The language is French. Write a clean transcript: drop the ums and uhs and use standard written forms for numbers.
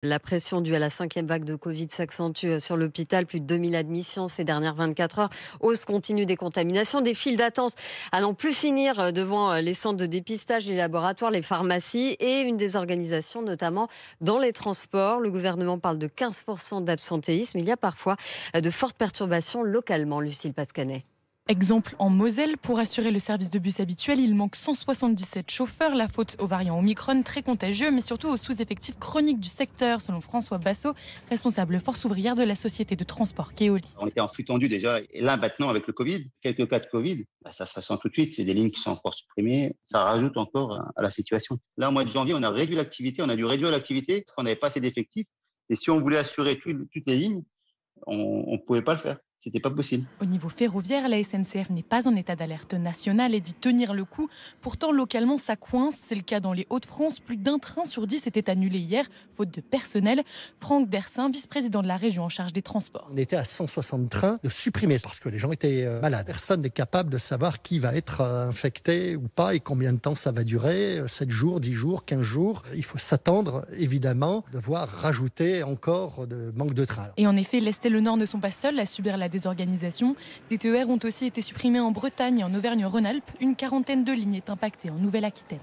La pression due à la cinquième vague de Covid s'accentue sur l'hôpital. Plus de 2000 admissions ces dernières 24 heures. Hausse continue des contaminations, des files d'attente à n'en plus finir devant les centres de dépistage, les laboratoires, les pharmacies et une désorganisation notamment dans les transports. Le gouvernement parle de 15% d'absentéisme. Il y a parfois de fortes perturbations localement, Lucille Pascanet. Exemple en Moselle, pour assurer le service de bus habituel, il manque 177 chauffeurs. La faute au variant Omicron, très contagieux, mais surtout au sous-effectif chronique du secteur, selon François Bassot, responsable force ouvrière de la société de transport Keolis. On était en flux tendu déjà. Et là, maintenant, avec le Covid, quelques cas de Covid, ça se ressent tout de suite. C'est des lignes qui sont encore supprimées. Ça rajoute encore à la situation. Là, au mois de janvier, on a réduit l'activité. On a dû réduire l'activité parce qu'on n'avait pas assez d'effectifs. Et si on voulait assurer toutes les lignes, on ne pouvait pas le faire. C'était pas possible. Au niveau ferroviaire, la SNCF n'est pas en état d'alerte nationale et dit tenir le coup. Pourtant, localement, ça coince. C'est le cas dans les Hauts-de-France. Plus d'un train sur 10 était annulé hier, faute de personnel. Franck Dersin, vice-président de la région en charge des transports. On était à 160 trains de supprimés parce que les gens étaient malades. Personne n'est capable de savoir qui va être infecté ou pas et combien de temps ça va durer. 7 jours, 10 jours, 15 jours. Il faut s'attendre, évidemment, de voir rajouter encore de manque de trains. Et en effet, l'Est et le Nord ne sont pas seuls à subir la désorganisation. Des TER ont aussi été supprimés en Bretagne et en Auvergne-Rhône-Alpes. Une quarantaine de lignes est impactée en Nouvelle-Aquitaine.